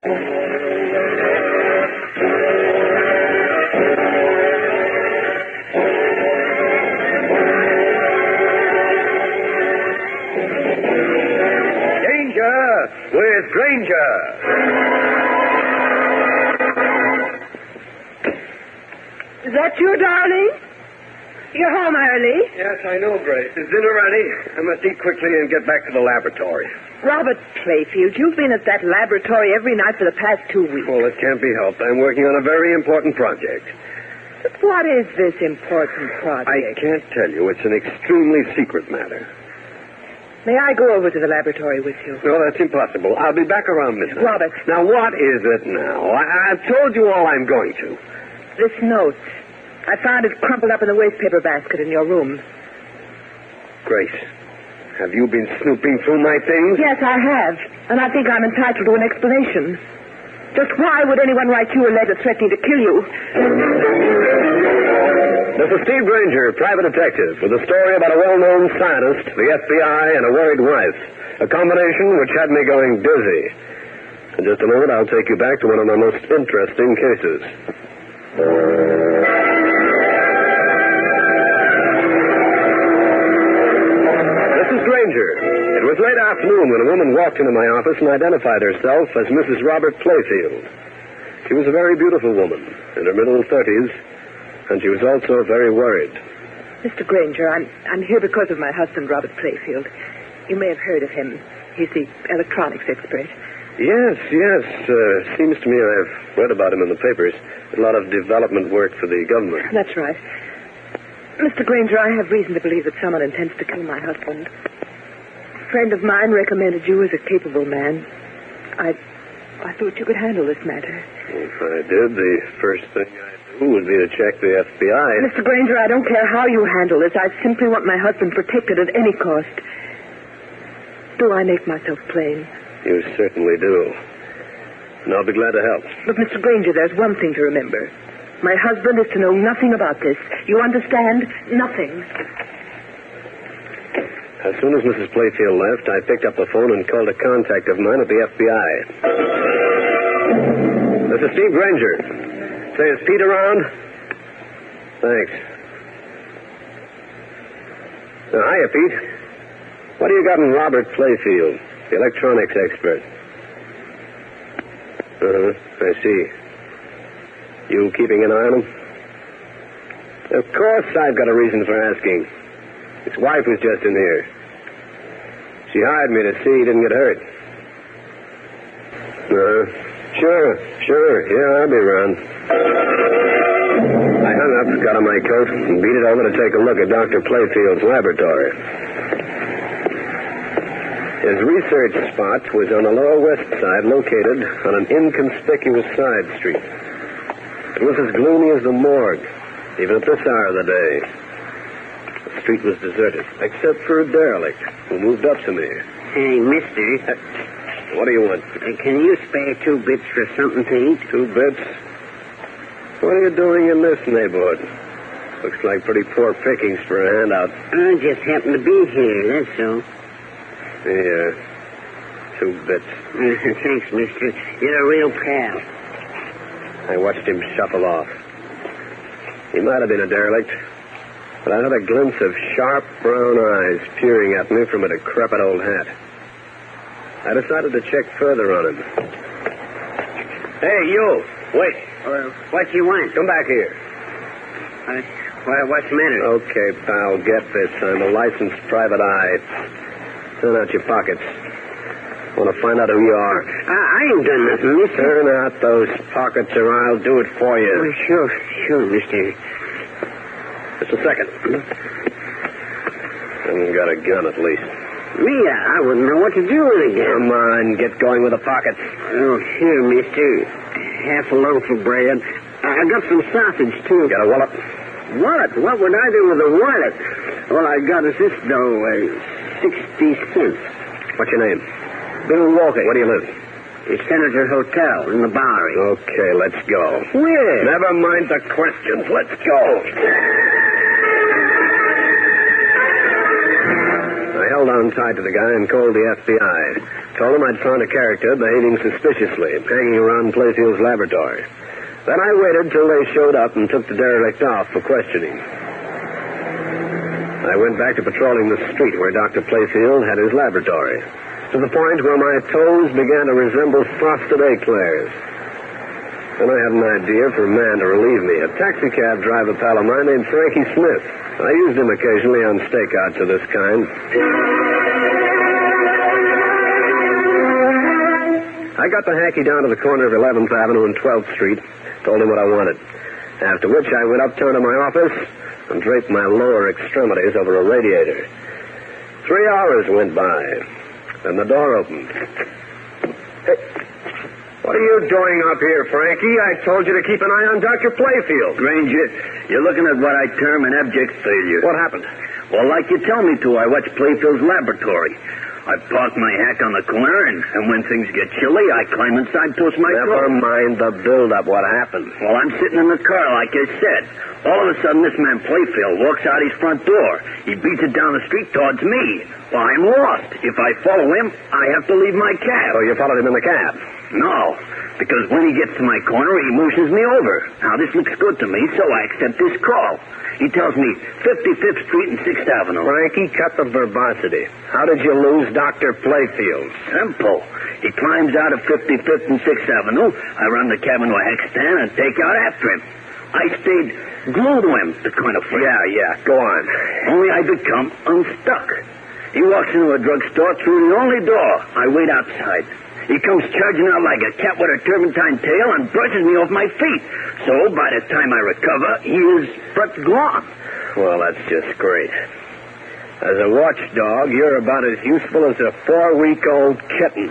With Grainger. Is that you, darling? You're home early. Yes, I know, Grace. Is dinner ready? I must eat quickly and get back to the laboratory. Robert Playfield, you've been at that laboratory every night for the past 2 weeks. Well, it can't be helped. I'm working on a very important project. But what is this important project? I can't tell you. It's an extremely secret matter. May I go over to the laboratory with you? No, that's impossible. I'll be back around midnight. Robert. Now, what is it now? I've told you all I'm going to. This note. I found it crumpled up in the wastepaper basket in your room. Grace, have you been snooping through my things? Yes, I have. And I think I'm entitled to an explanation. Just why would anyone write you a letter threatening to kill you? This is Steve Grainger, private detective, with a story about a well-known scientist, the FBI, and a worried wife. A combination which had me going dizzy. In just a moment, I'll take you back to one of my most interesting cases. This is Grainger. It was late afternoon when a woman walked into my office and identified herself as Mrs. Robert Playfield. She was a very beautiful woman, in her middle 30s, and she was also very worried. Mr. Grainger, I'm here because of my husband, Robert Playfield. You may have heard of him. He's the electronics expert. Yes. Seems to me I've read about him in the papers. A lot of development work for the government. That's right. Mr. Grainger, I have reason to believe that someone intends to kill my husband. A friend of mine recommended you as a capable man. I thought you could handle this matter. If I did, the first thing I'd do would be to check the FBI. Mr. Grainger, I don't care how you handle this. I simply want my husband protected at any cost. Do I make myself plain? You certainly do. And I'll be glad to help. But, Mr. Grainger, there's one thing to remember. My husband is to know nothing about this. You understand? Nothing. As soon as Mrs. Playfield left, I picked up the phone and called a contact of mine at the FBI. This is Steve Grainger. Say, is Pete around? Thanks. Hiya, Pete. What do you got in Robert Playfield, the electronics expert? I see. You keeping an eye on him? Of course I've got a reason for asking. His wife was just in here. She hired me to see he didn't get hurt. Sure. Yeah, I'll be around. I hung up, got on my coat, and beat it over to take a look at Dr. Playfield's laboratory. His research spot was on the lower west side, located on an inconspicuous side street. It was as gloomy as the morgue, even at this hour of the day. The street was deserted, except for a derelict who moved up to me. Hey, mister. What do you want? Can you spare 2 bits for something to eat? 2 bits? What are you doing in this neighborhood? Looks like pretty poor pickings for a handout. I just happen to be here, that's all. Here. 2 bits. Thanks, mister. You're a real pal. I watched him shuffle off. He might have been a derelict, but I had a glimpse of sharp brown eyes peering at me from a decrepit old hat. I decided to check further on him. Hey, you! Wait. What you want? Come back here. What's the matter? Okay, pal, get this. I'm a licensed private eye. Turn out your pockets. I want to find out who you are. I ain't done nothing, mister. Turn out those pockets or I'll do it for you. Sure, mister. Just a second. Haven't got a gun, at least. Me, I wouldn't know what to do with it. Come on, get going with the pockets. Oh, here, mister. Half a loaf of bread. I got some sausage, too. Got a wallet? Wallet? What would I do with a wallet? All I got is this dough, 60 cents. What's your name? Bill Walker. Where do you live? The Senator Hotel in the Bowery. Okay, let's go. Where? Never mind the questions. Let's go. I held on untied to the guy and called the FBI. Told him I'd found a character behaving suspiciously, hanging around Playfield's laboratory. Then I waited till they showed up and took the derelict off for questioning. I went back to patrolling the street where Dr. Playfield had his laboratory, to the point where my toes began to resemble frosted eclairs. Then I had an idea for a man to relieve me, a taxicab driver pal of mine named Frankie Smith. I used him occasionally on stakeouts of this kind. I got the hacky down to the corner of 11th Avenue and 12th Street, told him what I wanted. After which I went uptown to my office and draped my lower extremities over a radiator. 3 hours went by, and the door opened. Hey, what are you doing up here, Frankie? I told you to keep an eye on Dr. Playfield. Grainger, you're looking at what I term an abject failure. What happened? Well, like you tell me to, I watched Playfield's laboratory. I park my hack on the corner, and when things get chilly, I climb inside, toast my Never coat. mind the build-up. What happened? Well, I'm sitting in the car, like I said. All of a sudden, this man Playfield walks out his front door. He beats it down the street towards me. Well, I'm lost. If I follow him, I have to leave my cab. Oh, you followed him in the cab? No, because when he gets to my corner, he motions me over. Now, this looks good to me, so I accept his call. He tells me 55th Street and 6th Avenue. Frankie, cut the verbosity. How did you lose Dr. Playfield? Simple. He climbs out of 55th and 6th Avenue. I run the cab into a hack stand and take out after him. I stayed glued to him to kind of freak. Yeah, go on. Only I become unstuck. He walks into a drugstore through the only door. I wait outside. He comes charging out like a cat with a turpentine tail and brushes me off my feet. So by the time I recover, he is but gone. Well, that's just great. As a watchdog, you're about as useful as a 4-week-old kitten.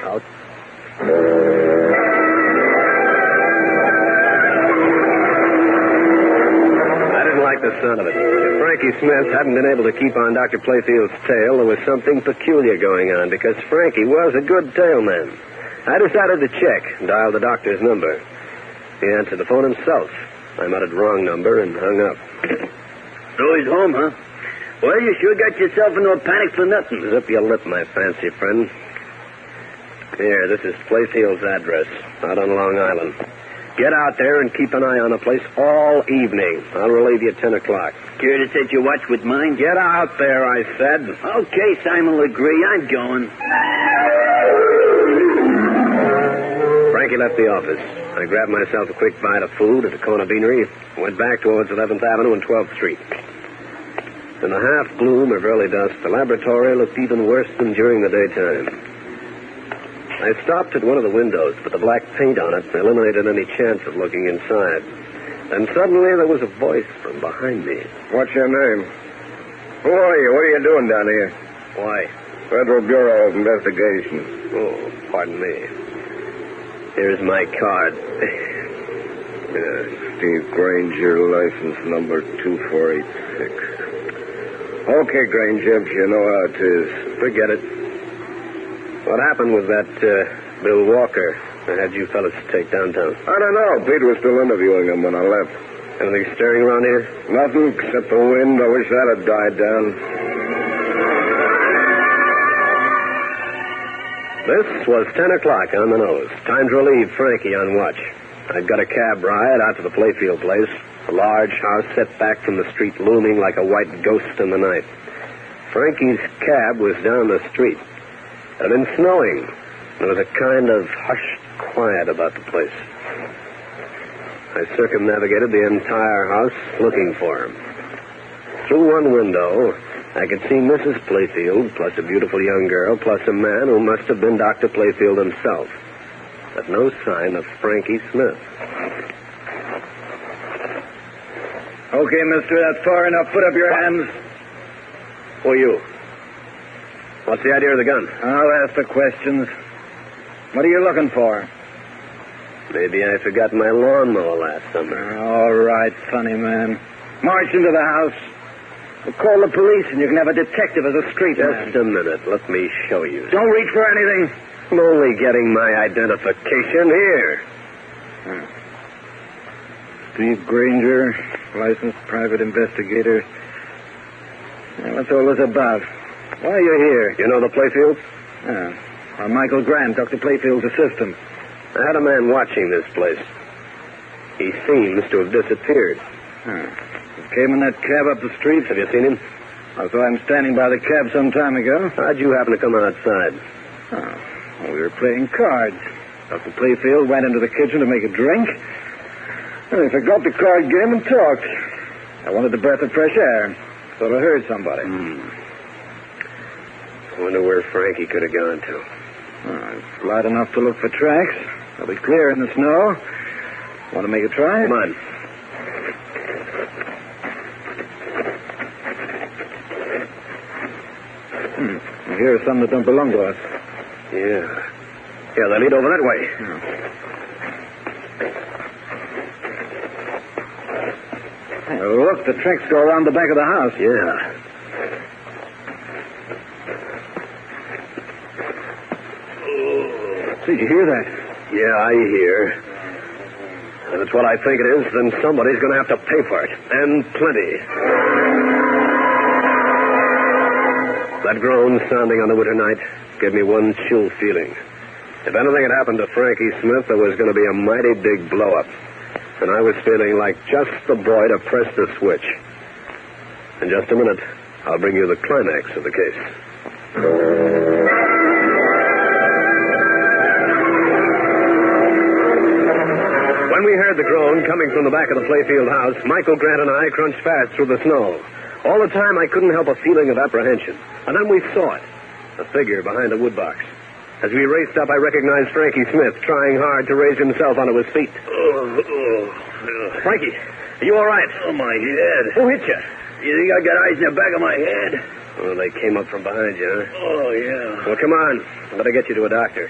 Out. I didn't like the sound of it. If Frankie Smith hadn't been able to keep on Dr. Playfield's tail, there was something peculiar going on, because Frankie was a good tailman. I decided to check and dialed the doctor's number. He answered the phone himself. I muttered the wrong number and hung up. So he's home, huh? Well, you sure got yourself into a panic for nothing. Zip your lip, my fancy friend. Here, this is Playfield's address, out on Long Island. Get out there and keep an eye on the place all evening. I'll relieve you at 10 o'clock. Care to set your watch with mine? Get out there, I said. Okay, Simon Legree, I'm going. Frankie left the office. I grabbed myself a quick bite of food at a corner beanery, went back towards 11th Avenue and 12th Street. In the half-gloom of early dusk, the laboratory looked even worse than during the daytime. I stopped at one of the windows, but the black paint on it eliminated any chance of looking inside. And suddenly there was a voice from behind me. What's your name? Who are you? What are you doing down here? Why? Federal Bureau of Investigation. Oh, pardon me. Here's my card. Steve Grainger, license number 2486. Okay, Grainger, you know how it is. Forget it. What happened with that Bill Walker I had you fellas take downtown? I don't know. Pete was still interviewing him when I left. Anything stirring around here? Nothing except the wind. I wish that had died down. This was 10 o'clock on the nose. Time to relieve Frankie on watch. I'd got a cab ride out to the Playfield place, a large house set back from the street looming like a white ghost in the night. Frankie's cab was down the street. It had been snowing. There was a kind of hushed quiet about the place. I circumnavigated the entire house looking for him. Through one window, I could see Mrs. Playfield, plus a beautiful young girl, plus a man who must have been Dr. Playfield himself. But no sign of Frankie Smith. Okay, mister, that's far enough. Put up your hands. Who are you? What's the idea of the gun? I'll ask the questions. What are you looking for? Maybe I forgot my lawnmower last summer. All right, funny man. March into the house. We'll call the police, and you can have a detective as a street man. Just a minute. Let me show you. Don't reach for anything. I'm only getting my identification here. Steve Grainger, licensed private investigator, What's all this about? Why are you here? You know the Playfields? I'm Michael Grant, Dr. Playfield's assistant. I had a man watching this place. He seems to have disappeared. He came in that cab up the street. Have you seen him? I saw him standing by the cab some time ago. How'd you happen to come outside? We were playing cards. Dr. Playfield went into the kitchen to make a drink. And he forgot the card game and talked. I wanted a breath of fresh air. Thought I heard somebody. I wonder where Frankie could have gone to. It's light enough to look for tracks. They'll be clear in the snow. Want to make a try? Come on. Here are some that don't belong to us. Yeah. Yeah, they lead over that way. Look, the tracks go around the back of the house. Yeah. Did you hear that? Yeah, I hear. If it's what I think it is, then somebody's going to have to pay for it. And plenty. That groan sounding on the winter night gave me one chill feeling. If anything had happened to Frankie Smith, there was going to be a mighty big blow-up. And I was feeling like just the boy to press the switch. In just a minute, I'll bring you the climax of the case. When we heard the groan coming from the back of the Playfield house, Michael Grant and I crunched fast through the snow. All the time, I couldn't help a feeling of apprehension. And then we saw it, a figure behind a woodbox. As we raced up, I recognized Frankie Smith, trying hard to raise himself onto his feet. Frankie, are you all right? Oh, my head. Who hit you? You think I got eyes in the back of my head? Oh, they came up from behind you, huh? Oh, yeah. Well, come on. I better get you to a doctor.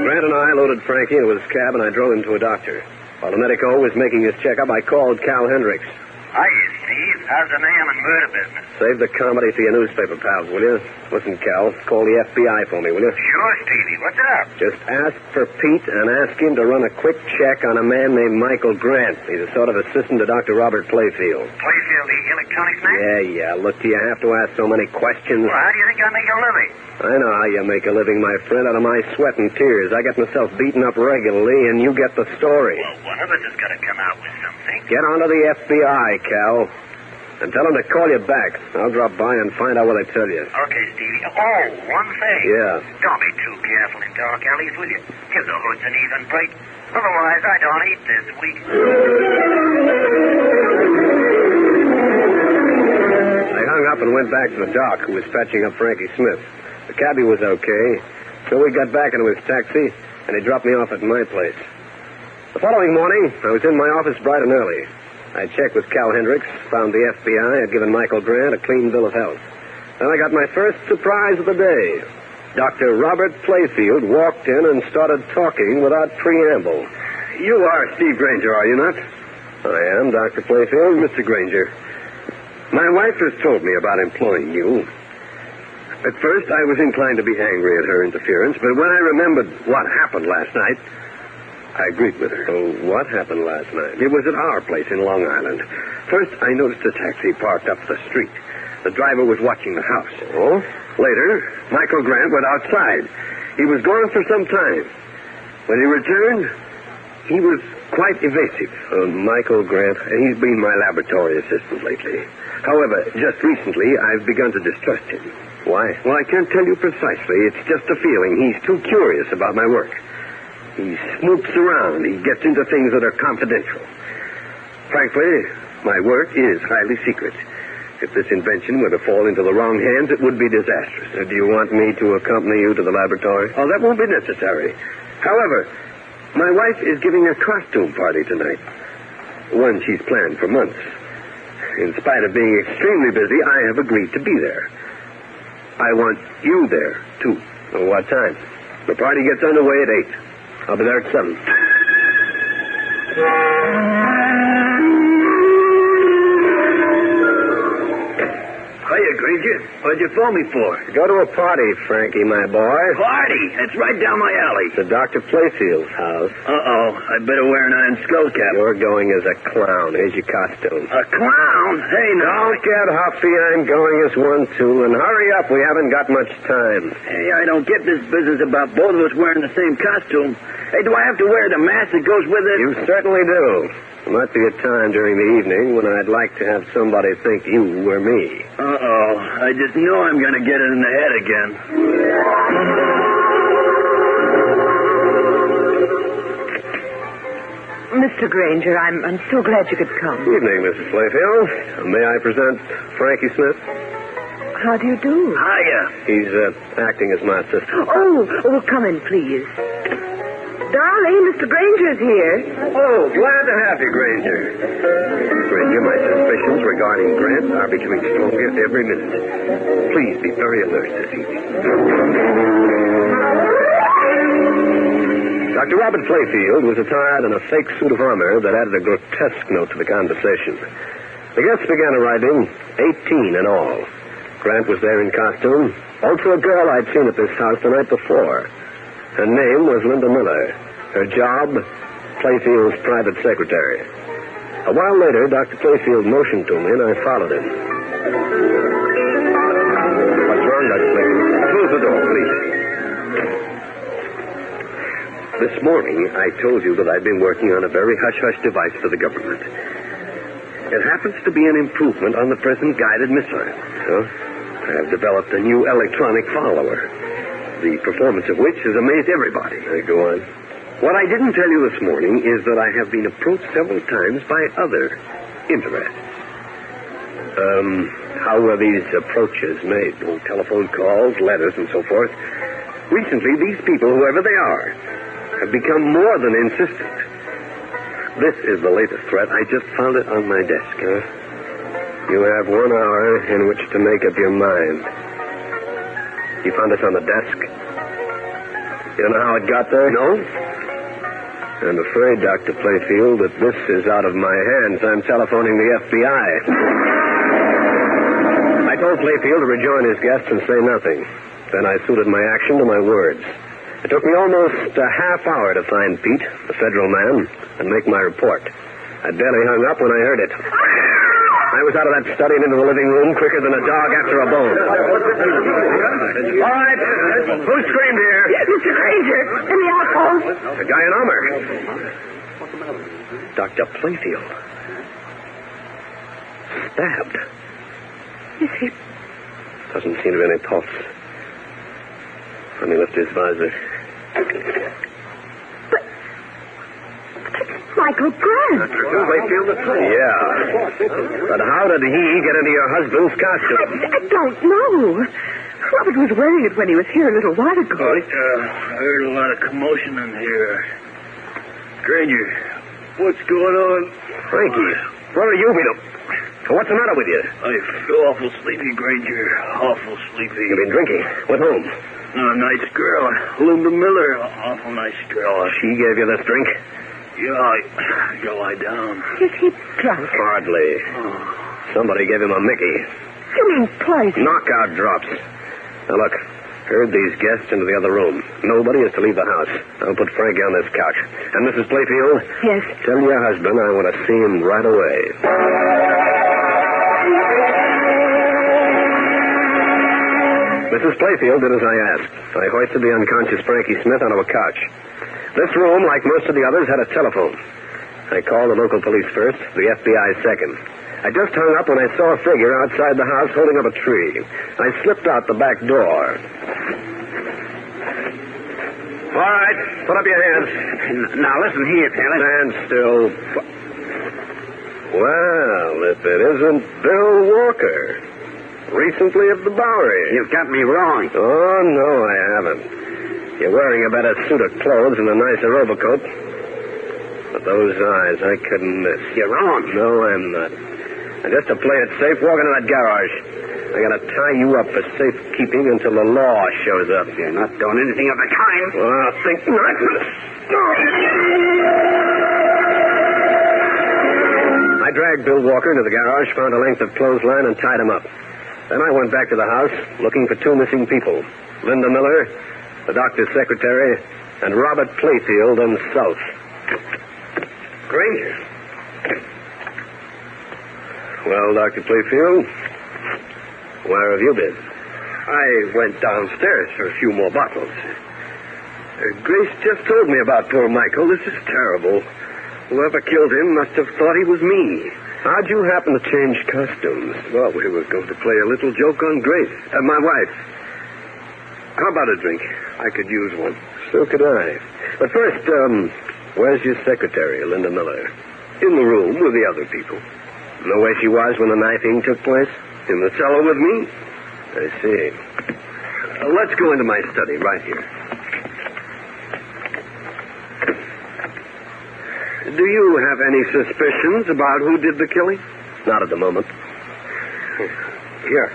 Grant and I loaded Frankie into his cab, and I drove him to a doctor. While the medico was making his checkup, I called Cal Hendricks. Hiya, Steve. How's the mayhem and murder business? Save the comedy for your newspaper pals, will you? Listen, Cal, call the FBI for me, will you? Sure, Stevie. What's up? Just ask for Pete and ask him to run a quick check on a man named Michael Grant. He's a sort of assistant to Dr. Robert Playfield. Playfield, the electronics man? Yeah. Look, do you have to ask so many questions? Well, how do you think I make a living? I know how you make a living, my friend, out of my sweat and tears. I get myself beaten up regularly, and you get the story. Well, one of us has got to come out with something. Get on to the FBI, Cal. And tell them to call you back. I'll drop by and find out what they tell you. Okay, Stevie. Oh, one thing. Yeah. Don't be too careful in dark alleys, will you? Give the hoods an even break. Otherwise, I don't eat this week. I hung up and went back to the doc, who was fetching up Frankie Smith. The cabbie was okay, so we got back into his taxi, and he dropped me off at my place. The following morning, I was in my office bright and early. I checked with Cal Hendricks, found the FBI had given Michael Grant a clean bill of health. Then I got my first surprise of the day. Dr. Robert Playfield walked in and started talking without preamble. You are Steve Grainger, are you not? I am, Dr. Playfield. Mr. Grainger, my wife has told me about employing you. At first, I was inclined to be angry at her interference, but when I remembered what happened last night, I agreed with her. Oh, what happened last night? It was at our place in Long Island. First, I noticed a taxi parked up the street. The driver was watching the house. Oh? Later, Michael Grant went outside. He was gone for some time. When he returned, he was quite evasive. Michael Grant? He's been my laboratory assistant lately. However, just recently, I've begun to distrust him. Why? Well, I can't tell you precisely. It's just a feeling. He's too curious about my work. He snoops around. He gets into things that are confidential. Frankly, my work is highly secret. If this invention were to fall into the wrong hands, it would be disastrous. Do you want me to accompany you to the laboratory? Oh, that won't be necessary. However, my wife is giving a costume party tonight. One she's planned for months. In spite of being extremely busy, I have agreed to be there. I want you there, too. What time? The party gets underway at 8. I'll be there at 7. Hiya, Grainger. What'd you phone me for? Go to a party, Frankie, my boy. Party. That's right down my alley. To Dr. Playfield's house. Uh-oh. I better wear an iron skull cap. You're going as a clown. Here's your costume. A clown? Hey, now. Don't get huffy. I'm going as one, too. And hurry up. We haven't got much time. Hey, I don't get this business about both of us wearing the same costume. Hey, do I have to wear the mask that goes with it? You certainly do. There might be a time during the evening when I'd like to have somebody think you were me. Uh-oh. I just know I'm going to get it in the head again. Mr. Grainger, I'm so glad you could come. Evening, Mrs. Playfield. May I present Frankie Smith? How do you do? Hiya. He's acting as my assistant. Oh, come in, please. Darling, Mr. Grainger's here. Oh, glad to have you, Grainger. Grainger, my suspicions regarding Grant are becoming stronger every minute. Please be very alert this evening. Dr. Robert Playfield was attired in a fake suit of armor that added a grotesque note to the conversation. The guests began arriving, 18 in all. Grant was there in costume. Also a girl I'd seen at this house the night before. Her name was Linda Miller. Her job, Playfield's private secretary. A while later, Dr. Playfield motioned to me, and I followed him. What's wrong, Dr. Playfield? Close the door, please. This morning, I told you that I'd been working on a very hush-hush device for the government. It happens to be an improvement on the present guided missile. So, I have developed a new electronic follower, the performance of which has amazed everybody. Go on. What I didn't tell you this morning is that I have been approached several times by other interests. How were these approaches made? Oh, telephone calls, letters, and so forth. Recently, these people, whoever they are, have become more than insistent. This is the latest threat. I just found it on my desk. You have 1 hour in which to make up your mind. You found this on the desk? You don't know how it got there? No? I'm afraid, Dr. Playfield, that this is out of my hands. I'm telephoning the FBI. I told Playfield to rejoin his guests and say nothing. Then I suited my action to my words. It took me almost a half hour to find Pete, the federal man, and make my report. I barely hung up when I heard it. I was out of that study and into the living room quicker than a dog after a bone. All right. Who screamed here? Mr. Grainger, in the alcove. The guy in armor. Dr. Playfield. Stabbed. Is he? Doesn't seem to be any pulse. Let me lift his visor. Michael Grant. Playfield? Yeah. But how did he get into your husband's costume? I don't know. Robert was wearing it when he was here a little while ago. I heard a lot of commotion in here. Grainger, what's going on? Frankie, where are you been? What's the matter with you? I feel awful sleepy, Grainger. Awful sleepy. You've been drinking. What home? A nice girl. Linda Miller. Awful nice girl. She gave you this drink? Yeah, I go lie down. Is he drunk? Hardly. Somebody gave him a Mickey. You mean poison? Knockout drops. Now, look. Herd these guests into the other room. Nobody is to leave the house. I'll put Frankie on this couch. And Mrs. Playfield? Yes? Tell your husband I want to see him right away. Mrs. Playfield did as I asked. I hoisted the unconscious Frankie Smith onto a couch. This room, like most of the others, had a telephone. I called the local police first, the FBI second. I just hung up when I saw a figure outside the house holding up a tree. I slipped out the back door. All right, put up your hands. Now, listen here, Taylor. Stand still. Well, if it isn't Bill Walker, recently of the Bowery. You've got me wrong. Oh, no, I haven't. You're wearing a better suit of clothes and a nicer overcoat. But those eyes, I couldn't miss. You're wrong. No, I'm not. And just to play it safe, walk into that garage. I gotta tie you up for safekeeping until the law shows up. You're not doing anything of the kind. Well, think not. I dragged Bill Walker into the garage, found a length of clothesline, and tied him up. Then I went back to the house looking for two missing people. Linda Miller, the doctor's secretary, and Robert Playfield himself. Grainger. Well, Dr. Playfield, where have you been? I went downstairs for a few more bottles. Grace just told me about poor Michael. This is terrible. Whoever killed him must have thought he was me. How'd you happen to change costumes? Well, we were going to play a little joke on Grace, my wife. How about a drink? I could use one. So could I. But first, where's your secretary, Linda Miller? In the room with the other people. Know where she was when the knifing took place? In the cellar with me? I see. Let's go into my study right here. Do you have any suspicions about who did the killing? Not at the moment. Here.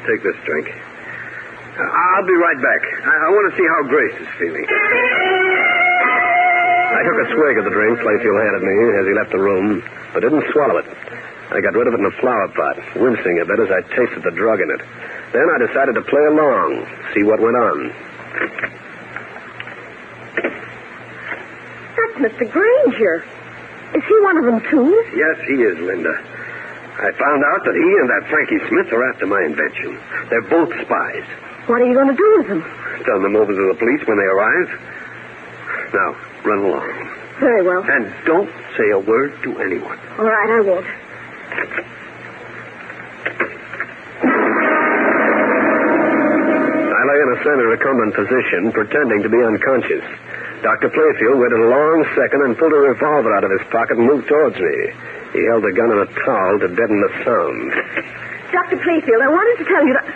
Take this drink. I'll be right back. I want to see how Grace is feeling. I took a swig of the drink Playfield handed me as he left the room, but didn't swallow it. I got rid of it in a flower pot, wincing a bit as I tasted the drug in it. Then I decided to play along, see what went on. That's Mr. Grainger. Is he one of them, too? Yes, he is, Linda. I found out that he and that Frankie Smith are after my invention. They're both spies. What are you going to do with them? Turn them over to the police when they arrive. Now, run along. Very well. And don't say a word to anyone. All right, I won't. I lay in a semi-recumbent position, pretending to be unconscious. Dr. Playfield waited a long second and pulled a revolver out of his pocket and moved towards me. He held the gun in a towel to deaden the sound. Dr. Playfield, I wanted to tell you that...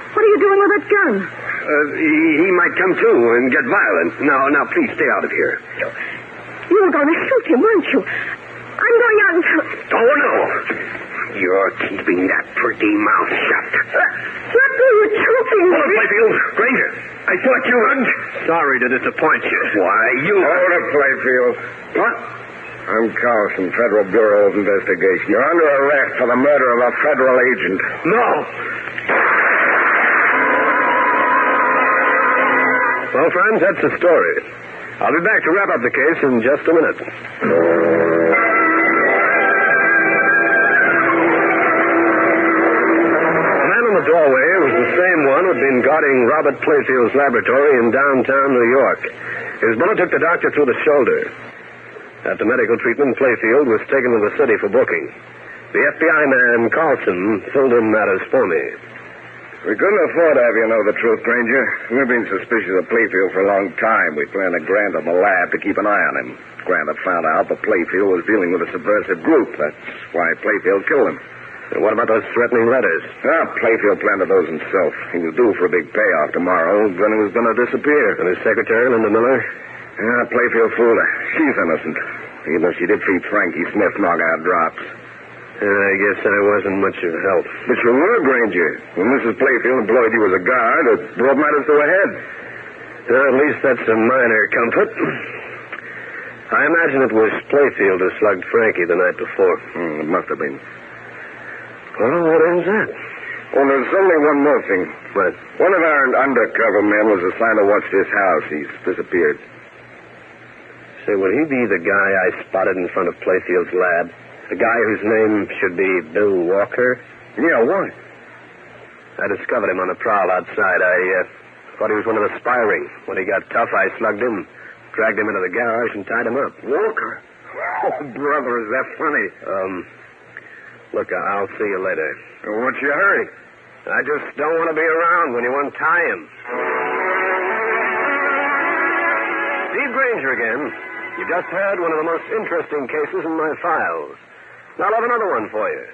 What are you doing with that gun? He might come to and get violent. Now, please stay out of here. You were going to shoot him, weren't you? I'm going out and tell... Oh, no. You're keeping that pretty mouth shut. What are you choking me? Hold it, Playfield. Grainger, I thought you would. Sorry to disappoint you. Why, you... Hold it, Playfield. What? I'm Carlson, Federal Bureau of Investigation. You're under arrest for the murder of a federal agent. No. Well, friends, that's the story. I'll be back to wrap up the case in just a minute. The doorway was the same one who had been guarding Robert Playfield's laboratory in downtown New York. His bullet took the doctor through the shoulder. After medical treatment, Playfield was taken to the city for booking. The FBI man, Carlson, filled in matters for me. We couldn't afford to have you know the truth, Grainger. We've been suspicious of Playfield for a long time. We planned a grant on the lab to keep an eye on him. Grant had found out that Playfield was dealing with a subversive group. That's why Playfield killed him. And what about those threatening letters? Playfield planted those himself. He was due for a big payoff tomorrow, then he was going to disappear. And his secretary, Linda Miller? Playfield fooled her. She's innocent. Even though she did feed Frankie Smith knockout drops. I guess I wasn't much of help. But you were, Grainger. When Mrs. Playfield employed you as a guard, it brought matters to a head. At least that's a minor comfort. I imagine it was Playfield who slugged Frankie the night before. It must have been. Well, what is that? Oh, there's only one more thing. What? One of our undercover men was assigned to watch this house. He's disappeared. Say, would he be the guy I spotted in front of Playfield's lab? The guy whose name should be Bill Walker? Yeah, why? I discovered him on the prowl outside. I thought he was one of the spy ring. When he got tough, I slugged him, dragged him into the garage, and tied him up. Walker? Oh, brother, is that funny? Look, I'll see you later. What's your hurry? I just don't want to be around when you untie him. Steve Grainger again. You just heard one of the most interesting cases in my files. I'll have another one for you.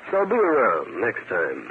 So be around next time.